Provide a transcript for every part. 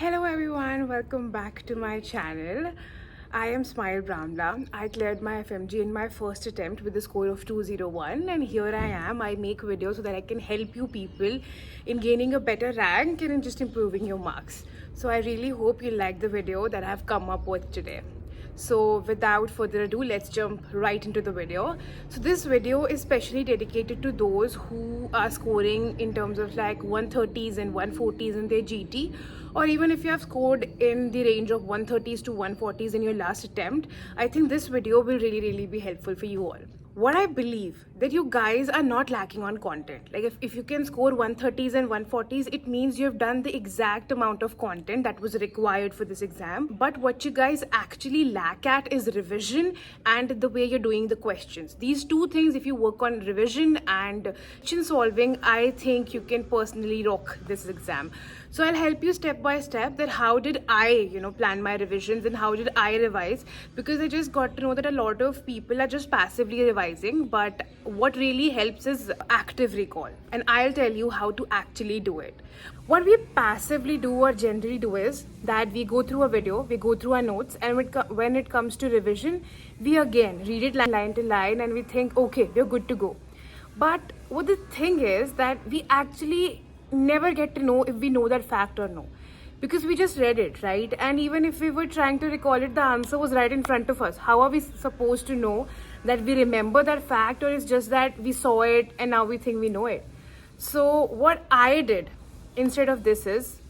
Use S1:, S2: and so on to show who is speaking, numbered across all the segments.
S1: Hello everyone, welcome back to my channel. I am Smile Bramla. I cleared my FMG in my first attempt with a score of 201 and here I am. I make videos so that I can help you people in gaining a better rank and in just improving your marks. So I really hope you like the video that I have come up with today. So without further ado, let's jump right into the video. So this video is specially dedicated to those who are scoring in terms of like 130s and 140s in their GT, or even if you have scored in the range of 130s to 140s in your last attempt. I think this video will really be helpful for you all. What I believe that you guys are not lacking on content. Like if you can score 130s and 140s, it means you have done the exact amount of content that was required for this exam. But what you guys actually lack at is revision and the way you're doing the questions. These two things, if you work on revision and question solving, I think you can personally rock this exam. So I'll help you step by step that how did I, plan my revisions and how did I revise, because I just got to know that a lot of people are just passively revising, but what really helps is active recall, and I'll tell you how to actually do it. What we passively do or generally do is that we go through a video, we go through our notes, and when it comes to revision, we again read it line to line and we think, okay, we're good to go. But what the thing is that we actually never get to know if we know that fact or no, because we just read it, right? And even if we were trying to recall it, the answer was right in front of us. How are we supposed to know that we remember that fact, or it's just that we saw it and now we think we know it? So what I did instead of this is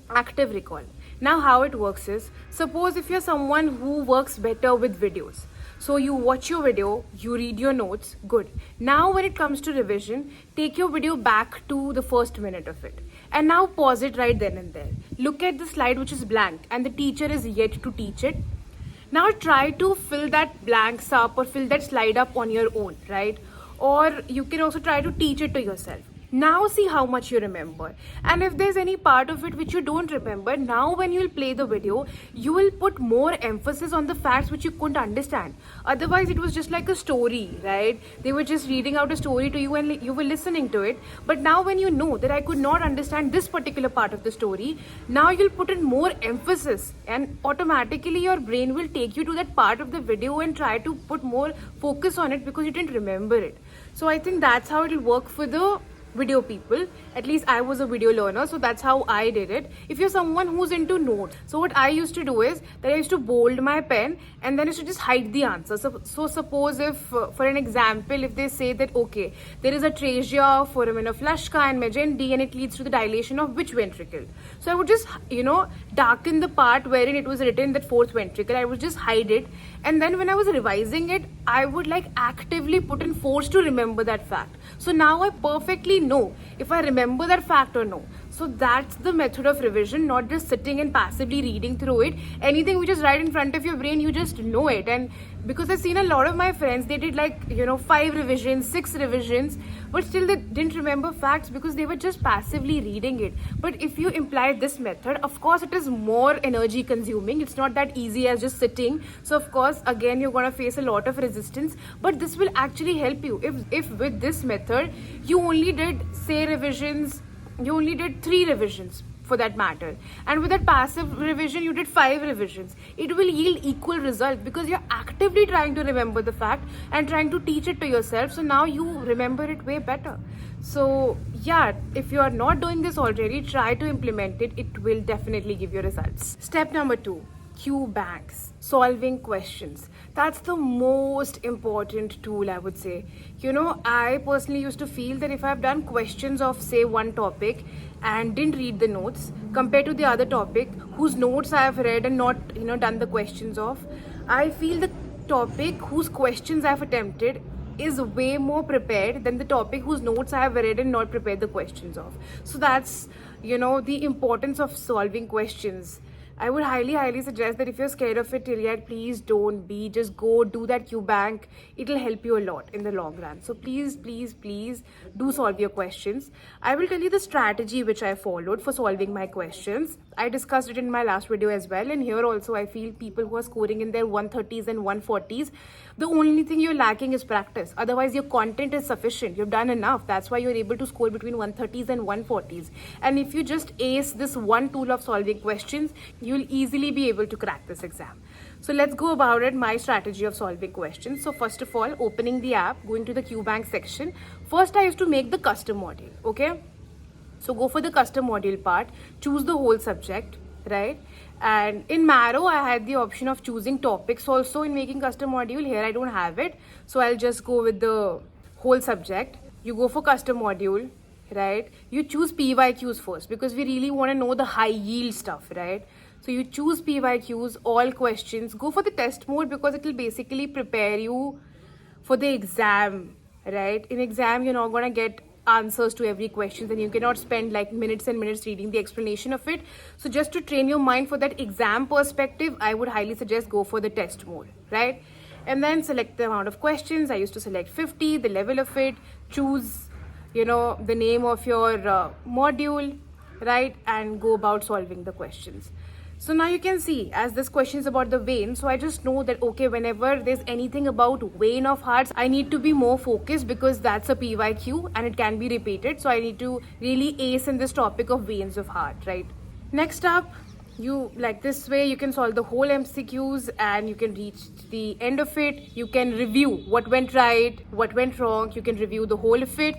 S1: active recall. Now how it works is, suppose if you're someone who works better with videos, so you watch your video, you read your notes, good. Now when it comes to revision, take your video back to the first minute of it. And now pause it right then and there. Look at the slide which is blank and the teacher is yet to teach it. Now try to fill that blanks up or fill that slide up on your own, right? Or you can also try to teach it to yourself. Now see how much you remember, and if there's any part of it which you don't remember, now when you'll play the video, you will put more emphasis on the facts which you couldn't understand. Otherwise it was just like a story, right? They were just reading out a story to you and you were listening to it. But now when you know that I could not understand this particular part of the story, now you'll put in more emphasis and automatically your brain will take you to that part of the video and try to put more focus on it because you didn't remember it. So I think that's how it'll work for the video people. At least I was a video learner, so that's how I did it. If you're someone who's into notes, so what I used to do is that I used to bold my pen and then I used to just hide the answer. So suppose if for an example, if they say that okay, there is atresia, foramen of Laschka and Magendie and it leads to the dilation of which ventricle, so I would just darken the part wherein it was written that fourth ventricle. I would just hide it, and then when I was revising it, I would like actively put in force to remember that fact. So now I perfectly know if I remember that fact or no. So that's the method of revision, not just sitting and passively reading through it. Anything which is right in front of your brain, you just know it. And because I've seen a lot of my friends, they did like 5 revisions, 6 revisions, but still they didn't remember facts because they were just passively reading it. But if you imply this method, of course it is more energy consuming. It's not that easy as just sitting. So of course again you're gonna face a lot of resistance, but this will actually help you. If with this method you only did say revisions, you only did 3 revisions for that matter, and with that passive revision you did 5 revisions, it will yield equal result because you're actively trying to remember the fact and trying to teach it to yourself. So now you remember it way better. So yeah, if you are not doing this already, try to implement it. It will definitely give you results. Step number 2, Q banks, solving questions. That's the most important tool, I would say. I personally used to feel that if I've done questions of say one topic and didn't read the notes compared to the other topic whose notes I have read and not done the questions of, I feel the topic whose questions I've attempted is way more prepared than the topic whose notes I have read and not prepared the questions of. So that's the importance of solving questions. I would highly suggest that if you're scared of it till yet, please don't be. Just go do that Q bank. It'll help you a lot in the long run. So please do solve your questions. I will tell you the strategy which I followed for solving my questions. I discussed it in my last video as well, and here also I feel people who are scoring in their 130s and 140s, the only thing you're lacking is practice. Otherwise your content is sufficient, you've done enough. That's why you're able to score between 130s and 140s. And if you just ace this one tool of solving questions, you'll easily be able to crack this exam. So let's go about it, my strategy of solving questions. So first of all, opening the app, going to the QBank section. First I used to make the custom module, okay? So go for the custom module part, choose the whole subject, right? And in Marrow, I had the option of choosing topics also in making custom module. Here I don't have it. So I'll just go with the whole subject. You go for custom module, right? You choose PYQs first because we really want to know the high yield stuff, right? So you choose PYQs, all questions. Go for the test mode because it will basically prepare you for the exam, right? In exam, you're not going to get answers to every question and you cannot spend like minutes and minutes reading the explanation of it. So just to train your mind for that exam perspective, I would highly suggest go for the test mode, right? And then select the amount of questions. I used to select 50, the level of it, choose, you know, the name of your module, right? And go about solving the questions. So now you can see, as this question is about the vein, so I just know that, okay, whenever there's anything about vein of hearts, I need to be more focused because that's a PYQ and it can be repeated. So I need to really ace in this topic of veins of heart, right? Next up, you like this way, you can solve the whole MCQs and you can reach the end of it. You can review what went right, what went wrong. You can review the whole of it.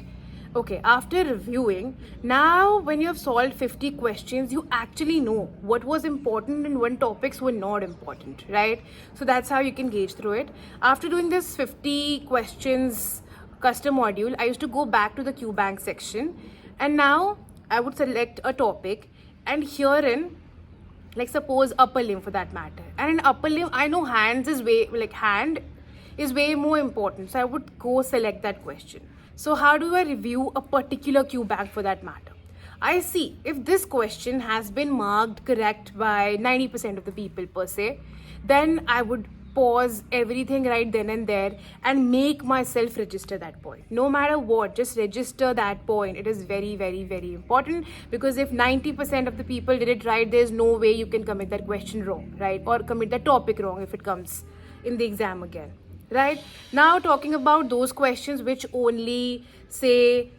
S1: Okay, after reviewing, now when you have solved 50 questions, you actually know what was important and what topics were not important, right? So that's how you can gauge through it. After doing this 50 questions custom module, I used to go back to the QBank section and now I would select a topic and herein, like suppose upper limb for that matter. And in upper limb, I know hand is way more important. So I would go select that question. So how do I review a particular QBank for that matter? I see if this question has been marked correct by 90% of the people per se, then I would pause everything right then and there and make myself register that point. No matter what, just register that point. It is very, very, very important because if 90% of the people did it right, there's no way you can commit that question wrong, right? Or commit that topic wrong if it comes in the exam again. Right now, talking about those questions which only say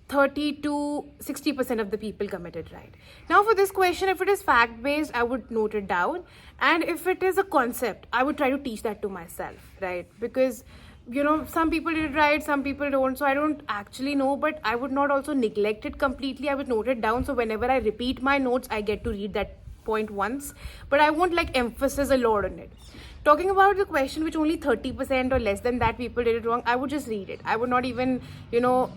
S1: 30 to 60% of the people committed right. Now for this question, if it is fact based, I would note it down, and if it is a concept, I would try to teach that to myself, right? Because you know, some people did it right, some people don't, so I don't actually know, but I would not also neglect it completely. I would note it down, so whenever I repeat my notes, I get to read that point once, but I won't like emphasize a lot on it. Talking about the question which only 30% or less than that people did it wrong, I would just read it. I would not even, you know,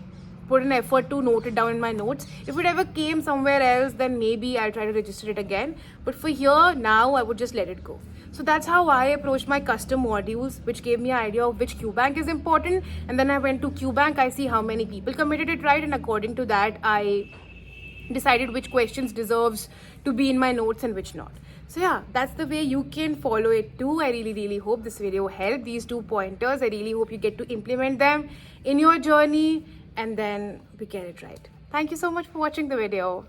S1: put an effort to note it down in my notes. If it ever came somewhere else, then maybe I'll try to register it again. But for here, now I would just let it go. So that's how I approached my custom modules, which gave me an idea of which QBank is important. And then I went to QBank, I see how many people committed it right. And according to that, I decided which questions deserves to be in my notes and which not. So yeah, that's the way you can follow it too. I really hope this video helped. These 2 pointers, I really hope you get to implement them in your journey and then we get it right. Thank you so much for watching the video.